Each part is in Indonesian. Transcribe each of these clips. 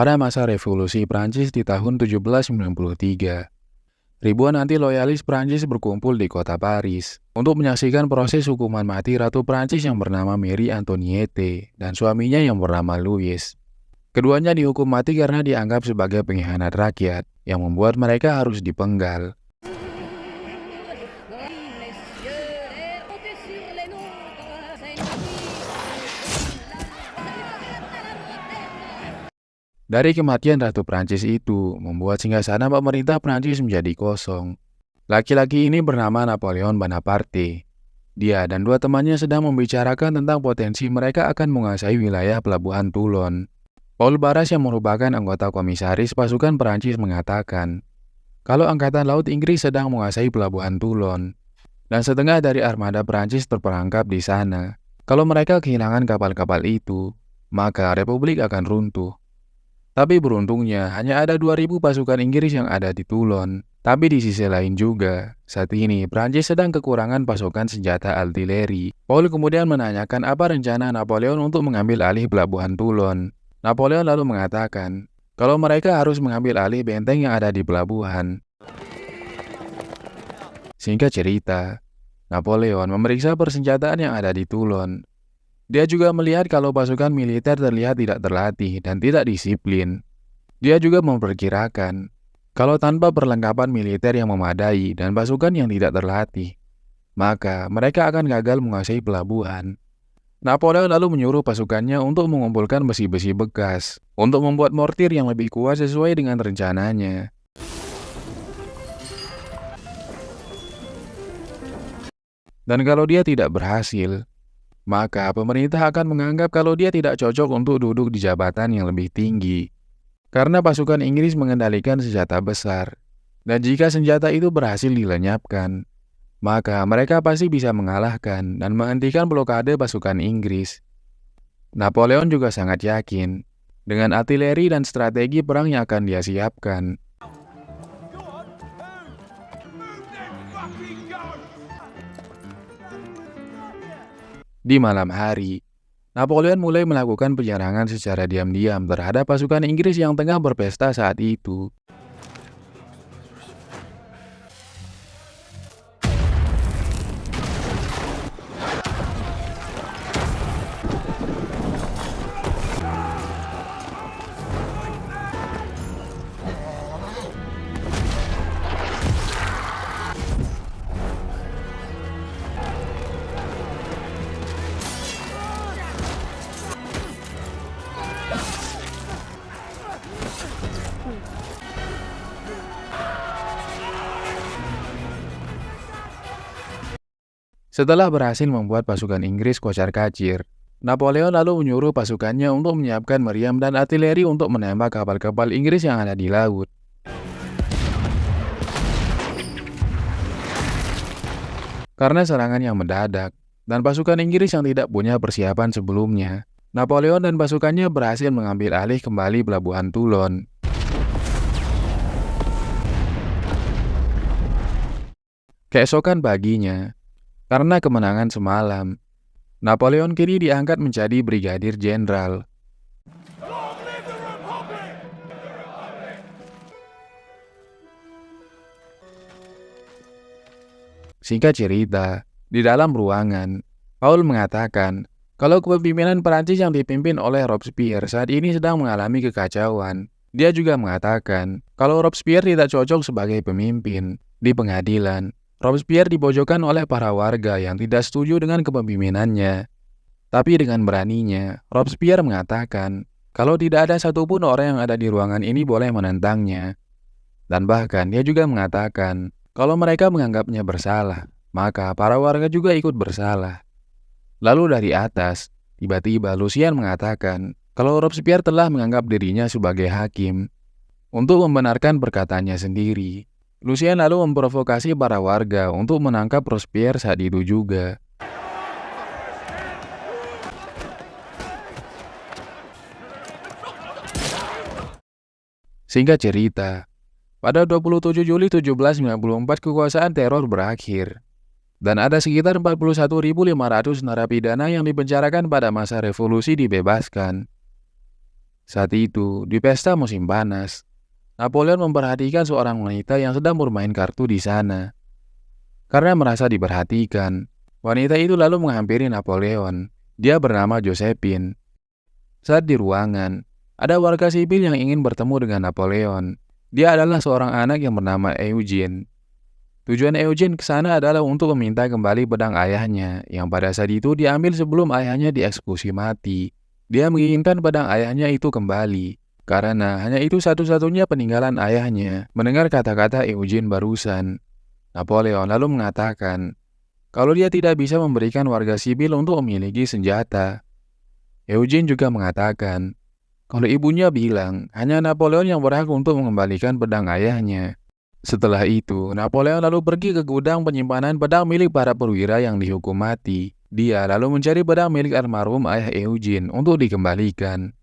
pada masa revolusi Prancis di tahun 1793. Ribuan anti-loyalis Prancis berkumpul di kota Paris untuk menyaksikan proses hukuman mati Ratu Prancis yang bernama Marie Antoinette dan suaminya yang bernama Louis. Keduanya dihukum mati karena dianggap sebagai pengkhianat rakyat yang membuat mereka harus dipenggal. Dari kematian Ratu Prancis itu, membuat singgasana pemerintah Prancis menjadi kosong. Laki-laki ini bernama Napoleon Bonaparte. Dia dan dua temannya sedang membicarakan tentang potensi mereka akan menguasai wilayah pelabuhan Toulon. Paul Barras yang merupakan anggota komisaris pasukan Prancis mengatakan, kalau Angkatan Laut Inggris sedang menguasai pelabuhan Toulon, dan setengah dari armada Prancis terperangkap di sana, kalau mereka kehilangan kapal-kapal itu, maka Republik akan runtuh. Tapi beruntungnya hanya ada 2.000 pasukan Inggris yang ada di Toulon. Tapi di sisi lain juga, saat ini Prancis sedang kekurangan pasukan senjata artileri. Paul kemudian menanyakan apa rencana Napoleon untuk mengambil alih pelabuhan Toulon. Napoleon lalu mengatakan, kalau mereka harus mengambil alih benteng yang ada di pelabuhan. Singkat cerita, Napoleon memeriksa persenjataan yang ada di Toulon. Dia juga melihat kalau pasukan militer terlihat tidak terlatih dan tidak disiplin. Dia juga memperkirakan kalau tanpa perlengkapan militer yang memadai dan pasukan yang tidak terlatih, maka mereka akan gagal menguasai pelabuhan. Napoleon lalu menyuruh pasukannya untuk mengumpulkan besi-besi bekas untuk membuat mortir yang lebih kuat sesuai dengan rencananya. Dan kalau dia tidak berhasil, maka pemerintah akan menganggap kalau dia tidak cocok untuk duduk di jabatan yang lebih tinggi. Karena pasukan Inggris mengendalikan senjata besar. Dan jika senjata itu berhasil dilenyapkan, maka mereka pasti bisa mengalahkan dan menghentikan blokade pasukan Inggris. Napoleon juga sangat yakin dengan artileri dan strategi perang yang akan dia siapkan. Di malam hari, Napoleon mulai melakukan penyerangan secara diam-diam terhadap pasukan Inggris yang tengah berpesta saat itu. Setelah berhasil membuat pasukan Inggris kocar-kacir, Napoleon lalu menyuruh pasukannya untuk menyiapkan meriam dan artileri untuk menembak kapal-kapal Inggris yang ada di laut. Karena serangan yang mendadak dan pasukan Inggris yang tidak punya persiapan sebelumnya, Napoleon dan pasukannya berhasil mengambil alih kembali pelabuhan Toulon. Keesokan paginya, karena kemenangan semalam, Napoleon kini diangkat menjadi brigadir jenderal. Singkat cerita, di dalam ruangan, Paul mengatakan kalau kepemimpinan Perancis yang dipimpin oleh Robespierre saat ini sedang mengalami kekacauan. Dia juga mengatakan kalau Robespierre tidak cocok sebagai pemimpin. Di pengadilan, Robespierre dipojokkan oleh para warga yang tidak setuju dengan kepemimpinannya. Tapi dengan beraninya, Robespierre mengatakan kalau tidak ada satupun orang yang ada di ruangan ini boleh menentangnya. Dan bahkan dia juga mengatakan kalau mereka menganggapnya bersalah, maka para warga juga ikut bersalah. Lalu dari atas, tiba-tiba Lucien mengatakan kalau Robespierre telah menganggap dirinya sebagai hakim. Untuk membenarkan perkataannya sendiri, Lucien lalu memprovokasi para warga untuk menangkap Robespierre saat itu juga. Singkat cerita, pada 27 Juli 1794 kekuasaan teror berakhir. Dan ada sekitar 41.500 narapidana yang dipenjarakan pada masa revolusi dibebaskan. Saat itu, di pesta musim panas, Napoleon memperhatikan seorang wanita yang sedang bermain kartu di sana. Karena merasa diperhatikan, wanita itu lalu menghampiri Napoleon. Dia bernama Josephine. Saat di ruangan, ada warga sipil yang ingin bertemu dengan Napoleon. Dia adalah seorang anak yang bernama Eugene. Tujuan Eugene ke sana adalah untuk meminta kembali pedang ayahnya, yang pada saat itu diambil sebelum ayahnya dieksekusi mati. Dia menginginkan pedang ayahnya itu kembali, karena hanya itu satu-satunya peninggalan ayahnya. Mendengar kata-kata Eugene barusan, Napoleon lalu mengatakan kalau dia tidak bisa memberikan warga sipil untuk memiliki senjata. Eugene juga mengatakan kalau ibunya bilang hanya Napoleon yang berhak untuk mengembalikan pedang ayahnya. Setelah itu, Napoleon lalu pergi ke gudang penyimpanan pedang milik para perwira yang dihukum mati. Dia lalu mencari pedang milik almarhum ayah Eugene untuk dikembalikan.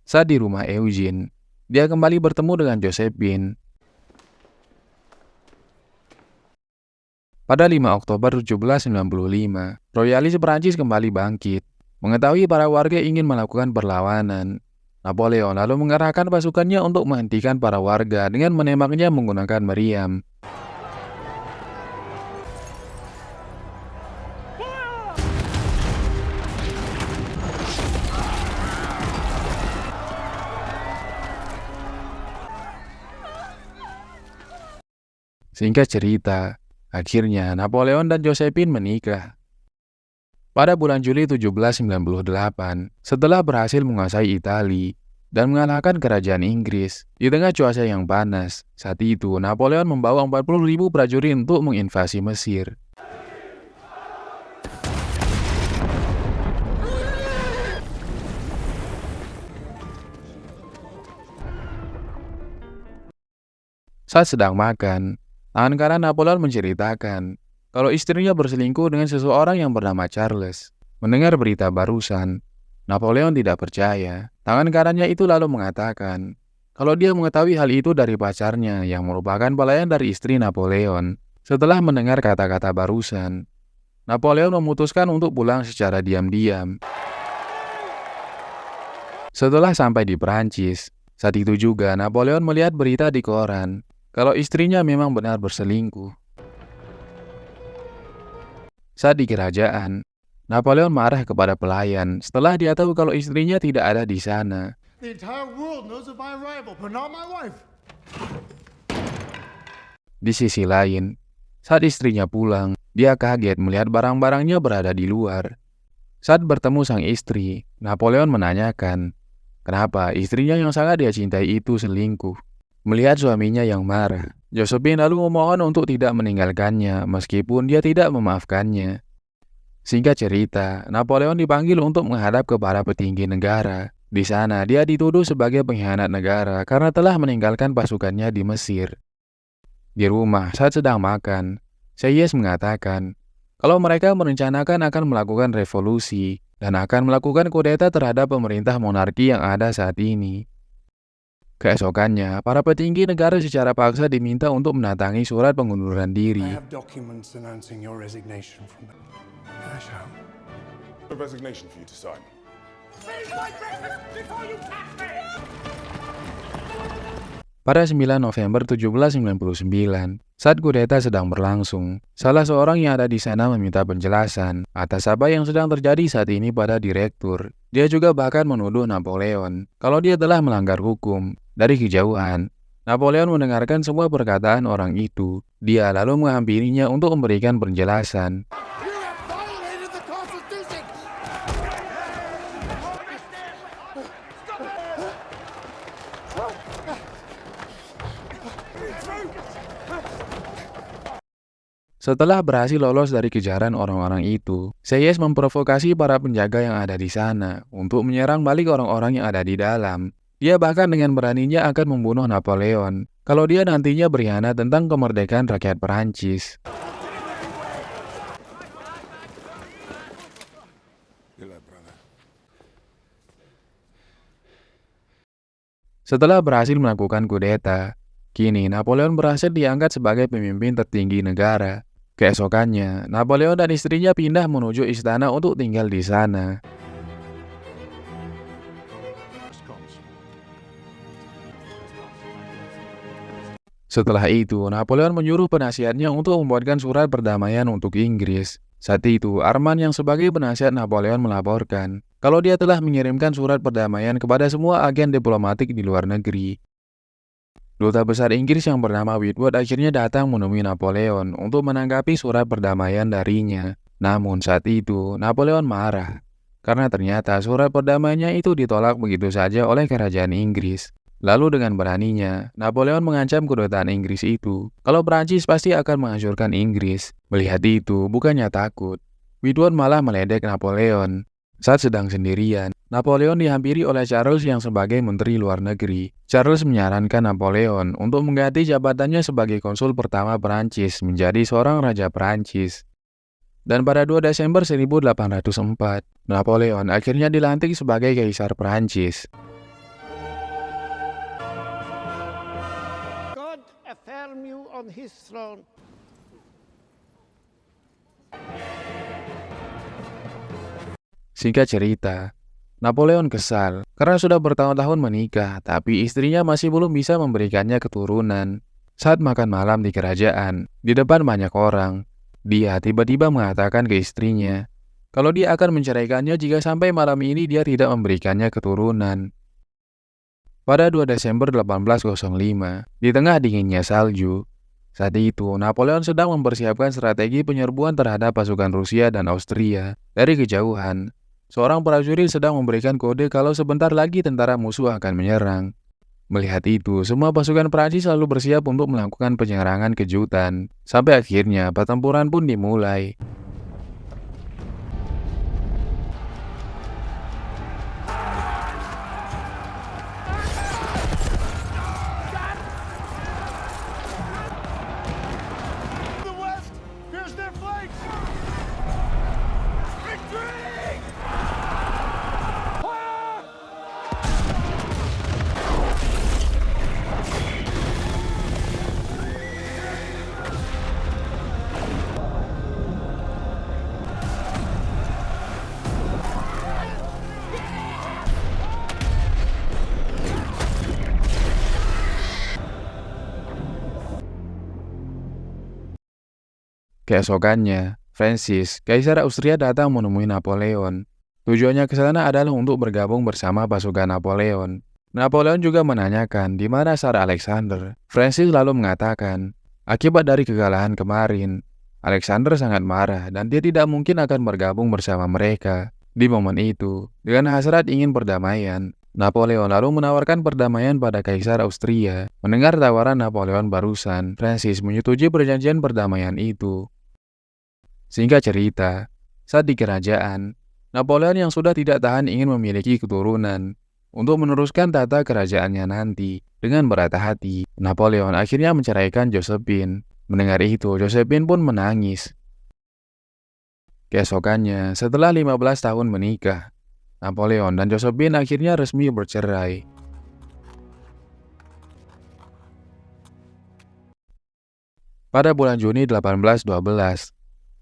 Saat di rumah Eugene, dia kembali bertemu dengan Josephine. Pada 5 Oktober 1795, royalis Prancis kembali bangkit. Mengetahui para warga ingin melakukan perlawanan, Napoleon lalu mengerahkan pasukannya untuk menghentikan para warga dengan menembaknya menggunakan meriam. Singkat cerita, akhirnya Napoleon dan Josephine menikah. Pada bulan Juli 1798, setelah berhasil menguasai Italia dan mengalahkan kerajaan Inggris di tengah cuaca yang panas, saat itu Napoleon membawa 40.000 prajurit untuk menginvasi Mesir. Saat sedang makan, tangan kanan Napoleon menceritakan kalau istrinya berselingkuh dengan seseorang yang bernama Charles. Mendengar berita barusan, Napoleon tidak percaya. Tangan kanannya itu lalu mengatakan kalau dia mengetahui hal itu dari pacarnya yang merupakan pelayan dari istri Napoleon. Setelah mendengar kata-kata barusan, Napoleon memutuskan untuk pulang secara diam-diam. Setelah sampai di Perancis, saat itu juga Napoleon melihat berita di koran kalau istrinya memang benar berselingkuh. Saat di kerajaan, Napoleon marah kepada pelayan setelah dia tahu kalau istrinya tidak ada di sana. The entire world knows of my arrival, but not my wife. Di sisi lain, saat istrinya pulang, dia kaget melihat barang-barangnya berada di luar. Saat bertemu sang istri, Napoleon menanyakan kenapa istrinya yang sangat dia cintai itu selingkuh. Melihat suaminya yang marah, Josephine lalu memohon untuk tidak meninggalkannya meskipun dia tidak memaafkannya. Singkat cerita, Napoleon dipanggil untuk menghadap ke para petinggi negara. Di sana, dia dituduh sebagai pengkhianat negara karena telah meninggalkan pasukannya di Mesir. Di rumah, saat sedang makan, Sieyès mengatakan kalau mereka merencanakan akan melakukan revolusi dan akan melakukan kudeta terhadap pemerintah monarki yang ada saat ini. Keesokannya, para petinggi negara secara paksa diminta untuk mendatangi surat pengunduran I diri. have documents announcing your resignation from the... I shall. A resignation for you to sign. Pada 9 November 1799, saat kudeta sedang berlangsung, salah seorang yang ada di sana meminta penjelasan atas apa yang sedang terjadi saat ini pada direktur. Dia juga bahkan menuduh Napoleon kalau dia telah melanggar hukum. Dari kejauhan, Napoleon mendengarkan semua perkataan orang itu. Dia lalu menghampirinya untuk memberikan penjelasan. You have violated the Constitution! Setelah berhasil lolos dari kejaran orang-orang itu, Sieyès memprovokasi para penjaga yang ada di sana untuk menyerang balik orang-orang yang ada di dalam. Dia bahkan dengan beraninya akan membunuh Napoleon kalau dia nantinya berkhianat tentang kemerdekaan rakyat Perancis. Setelah berhasil melakukan kudeta, kini Napoleon berhasil diangkat sebagai pemimpin tertinggi negara. Keesokannya, Napoleon dan istrinya pindah menuju istana untuk tinggal di sana. Setelah itu, Napoleon menyuruh penasihatnya untuk membuatkan surat perdamaian untuk Inggris. Saat itu, Arman yang sebagai penasihat Napoleon melaporkan kalau dia telah mengirimkan surat perdamaian kepada semua agen diplomatik di luar negeri. Duta besar Inggris yang bernama Whitworth akhirnya datang menemui Napoleon untuk menanggapi surat perdamaian darinya. Namun saat itu, Napoleon marah karena ternyata surat perdamaiannya itu ditolak begitu saja oleh kerajaan Inggris. Lalu dengan beraninya, Napoleon mengancam kedutaan Inggris itu kalau Prancis pasti akan menghancurkan Inggris. Melihat itu, bukannya takut, Whitworth malah meledek Napoleon. Saat sedang sendirian, Napoleon dihampiri oleh Charles yang sebagai Menteri Luar Negeri. Charles menyarankan Napoleon untuk mengganti jabatannya sebagai konsul pertama Prancis menjadi seorang Raja Prancis. Dan pada 2 Desember 1804, Napoleon akhirnya dilantik sebagai Kaisar Prancis. God affirm you on his throne. Singkat cerita, Napoleon kesal karena sudah bertahun-tahun menikah, tapi istrinya masih belum bisa memberikannya keturunan. Saat makan malam di kerajaan, di depan banyak orang, dia tiba-tiba mengatakan ke istrinya kalau dia akan menceraikannya jika sampai malam ini dia tidak memberikannya keturunan. Pada 2 Desember 1805, di tengah dinginnya salju, saat itu Napoleon sedang mempersiapkan strategi penyerbuan terhadap pasukan Rusia dan Austria. Dari kejauhan, seorang prajurit sedang memberikan kode kalau sebentar lagi tentara musuh akan menyerang. Melihat itu, semua pasukan Prancis selalu bersiap untuk melakukan penyerangan kejutan. Sampai akhirnya pertempuran pun dimulai. The West! Here's their flanks! Victory! Fire! Keesokannya, Francis, Kaisar Austria datang menemui Napoleon. Tujuannya ke sana adalah untuk bergabung bersama pasukan Napoleon. Napoleon juga menanyakan di mana Tsar Alexander. Francis lalu mengatakan, akibat dari kekalahan kemarin, Alexander sangat marah dan dia tidak mungkin akan bergabung bersama mereka. Di momen itu, dengan hasrat ingin perdamaian, Napoleon lalu menawarkan perdamaian pada Kaisar Austria. Mendengar tawaran Napoleon barusan, Francis menyetujui perjanjian perdamaian itu. Singkat cerita, saat di kerajaan, Napoleon yang sudah tidak tahan ingin memiliki keturunan. Untuk meneruskan tata kerajaannya nanti, dengan berat hati, Napoleon akhirnya menceraikan Josephine. Mendengar itu, Josephine pun menangis. Keesokannya, setelah 15 tahun menikah, Napoleon dan Josephine akhirnya resmi bercerai. Pada bulan Juni 1812,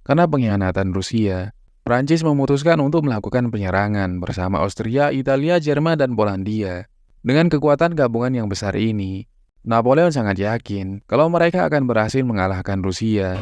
karena pengkhianatan Rusia, Prancis memutuskan untuk melakukan penyerangan bersama Austria, Italia, Jerman, dan Polandia. Dengan kekuatan gabungan yang besar ini, Napoleon sangat yakin kalau mereka akan berhasil mengalahkan Rusia.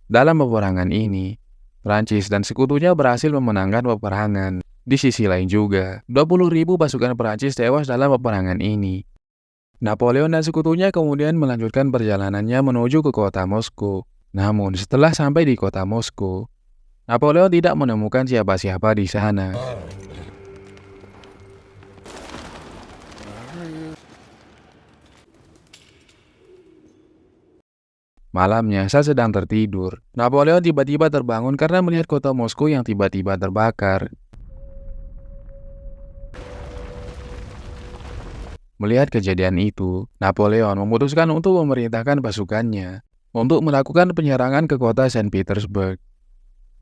Dalam peperangan ini, Prancis dan sekutunya berhasil memenangkan peperangan. Di sisi lain juga, 20.000 pasukan Prancis tewas dalam peperangan ini. Napoleon dan sekutunya kemudian melanjutkan perjalanannya menuju ke kota Moskow. Namun setelah sampai di kota Moskow, Napoleon tidak menemukan siapa-siapa di sana. Malamnya, saat sedang tertidur, Napoleon tiba-tiba terbangun karena melihat kota Moskow yang tiba-tiba terbakar. Melihat kejadian itu, Napoleon memutuskan untuk memerintahkan pasukannya untuk melakukan penyerangan ke kota Saint Petersburg.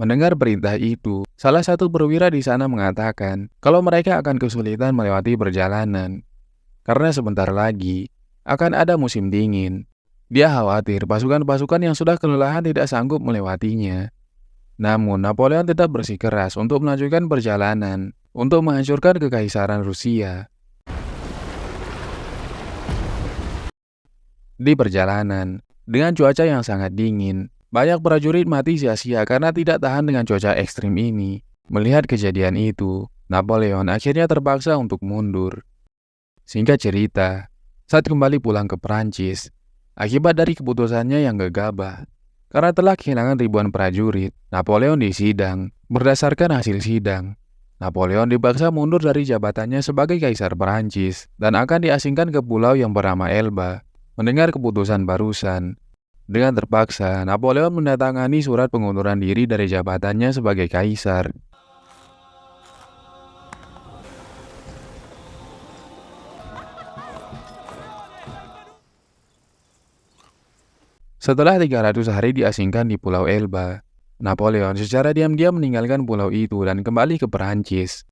Mendengar perintah itu, salah satu perwira di sana mengatakan kalau mereka akan kesulitan melewati perjalanan karena sebentar lagi akan ada musim dingin. Dia khawatir pasukan-pasukan yang sudah kelelahan tidak sanggup melewatinya. Namun, Napoleon tetap bersikeras untuk melanjutkan perjalanan untuk menghancurkan kekaisaran Rusia. Di perjalanan, dengan cuaca yang sangat dingin, banyak prajurit mati sia-sia karena tidak tahan dengan cuaca ekstrim ini. Melihat kejadian itu, Napoleon akhirnya terpaksa untuk mundur. Singkat cerita, saat kembali pulang ke Prancis, akibat dari keputusannya yang gegabah, karena telah kehilangan ribuan prajurit, Napoleon disidang. Berdasarkan hasil sidang, Napoleon dipaksa mundur dari jabatannya sebagai Kaisar Perancis dan akan diasingkan ke pulau yang bernama Elba. Mendengar keputusan barusan, dengan terpaksa, Napoleon menandatangani surat pengunduran diri dari jabatannya sebagai Kaisar. Setelah 300 hari diasingkan di Pulau Elba, Napoleon secara diam-diam meninggalkan pulau itu dan kembali ke Perancis.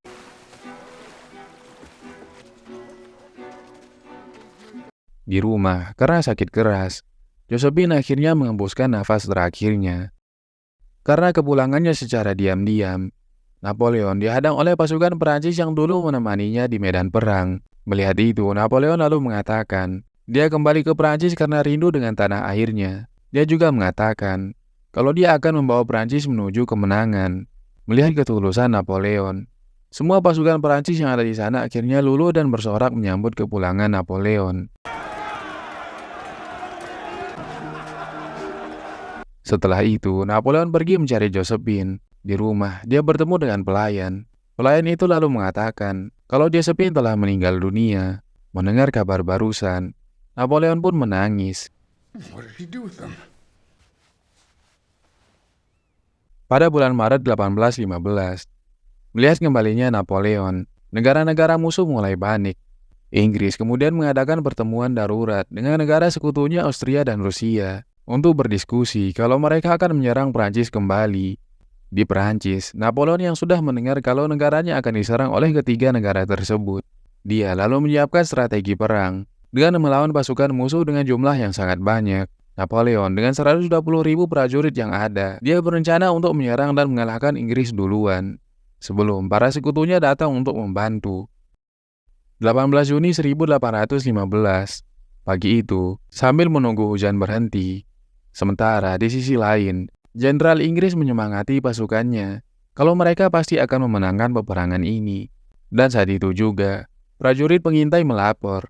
Di rumah, karena sakit keras, Josephine akhirnya mengembuskan nafas terakhirnya. Karena kepulangannya secara diam-diam, Napoleon dihadang oleh pasukan Perancis yang dulu menemaninya di medan perang. Melihat itu, Napoleon lalu mengatakan, dia kembali ke Perancis karena rindu dengan tanah airnya. Dia juga mengatakan kalau dia akan membawa Perancis menuju kemenangan. Melihat ketulusan Napoleon, semua pasukan Perancis yang ada di sana akhirnya luluh dan bersorak menyambut kepulangan Napoleon. Setelah itu, Napoleon pergi mencari Josephine. Di rumah, dia bertemu dengan pelayan. Pelayan itu lalu mengatakan kalau Josephine telah meninggal dunia. Mendengar kabar barusan, Napoleon pun menangis. What did he do with them? Pada bulan Maret 1815, melihat kembalinya Napoleon, negara-negara musuh mulai panik. Inggris kemudian mengadakan pertemuan darurat dengan negara sekutunya Austria dan Rusia untuk berdiskusi kalau mereka akan menyerang Prancis kembali. Di Prancis, Napoleon yang sudah mendengar kalau negaranya akan diserang oleh ketiga negara tersebut, dia lalu menyiapkan strategi perang dengan melawan pasukan musuh dengan jumlah yang sangat banyak. Napoleon dengan 120.000 prajurit yang ada, dia berencana untuk menyerang dan mengalahkan Inggris duluan, sebelum para sekutunya datang untuk membantu. 18 Juni 1815, pagi itu, sambil menunggu hujan berhenti, sementara di sisi lain, Jenderal Inggris menyemangati pasukannya kalau mereka pasti akan memenangkan peperangan ini. Dan saat itu juga, prajurit pengintai melapor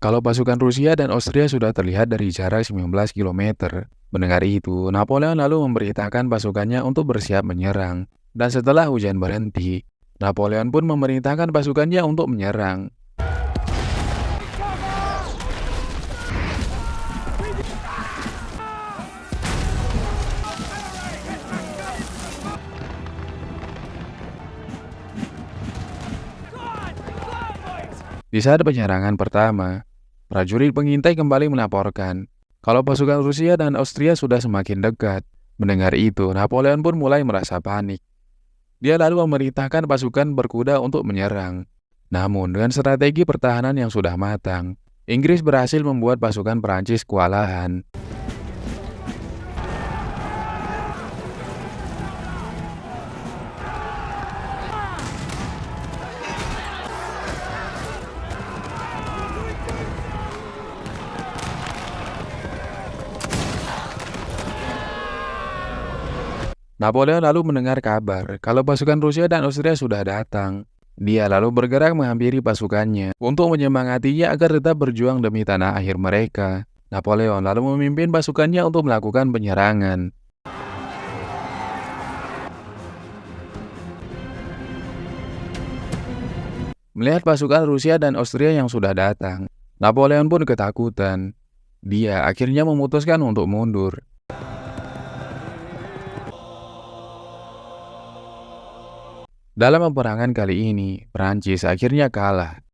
kalau pasukan Rusia dan Austria sudah terlihat dari jarak 19 km. Mendengar itu, Napoleon lalu memberitakan pasukannya untuk bersiap menyerang. Dan setelah hujan berhenti, Napoleon pun memerintahkan pasukannya untuk menyerang. Di saat penyerangan pertama, prajurit pengintai kembali melaporkan kalau pasukan Rusia dan Austria sudah semakin dekat. Mendengar itu, Napoleon pun mulai merasa panik. Dia lalu memerintahkan pasukan berkuda untuk menyerang. Namun, dengan strategi pertahanan yang sudah matang, Inggris berhasil membuat pasukan Perancis kewalahan. Napoleon lalu mendengar kabar kalau pasukan Rusia dan Austria sudah datang. Dia lalu bergerak menghampiri pasukannya untuk menyemangatinya agar tetap berjuang demi tanah air mereka. Napoleon lalu memimpin pasukannya untuk melakukan penyerangan. Melihat pasukan Rusia dan Austria yang sudah datang, Napoleon pun ketakutan. Dia akhirnya memutuskan untuk mundur. Dalam peperangan kali ini, Prancis akhirnya kalah.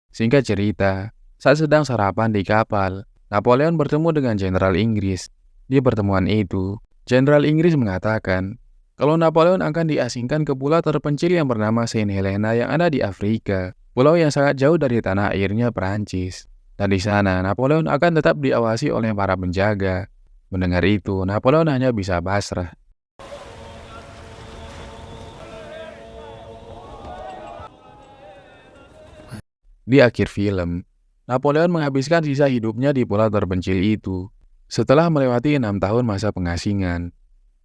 Singkat cerita, saat sedang sarapan di kapal, Napoleon bertemu dengan Jenderal Inggris. Di pertemuan itu, Jenderal Inggris mengatakan kalau Napoleon akan diasingkan ke pulau terpencil yang bernama Saint Helena yang ada di Afrika, pulau yang sangat jauh dari tanah airnya Prancis. Dan di sana, Napoleon akan tetap diawasi oleh para penjaga. Mendengar itu, Napoleon hanya bisa pasrah. Di akhir film, Napoleon menghabiskan sisa hidupnya di pulau terpencil itu setelah melewati 6 tahun masa pengasingan.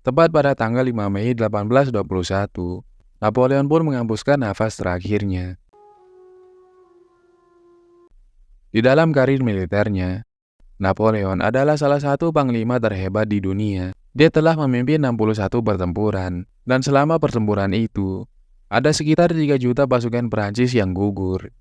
Tepat pada tanggal 5 Mei 1821, Napoleon pun menghembuskan nafas terakhirnya. Di dalam karir militernya, Napoleon adalah salah satu panglima terhebat di dunia. Dia telah memimpin 61 pertempuran, dan selama pertempuran itu, ada sekitar 3 juta pasukan Prancis yang gugur.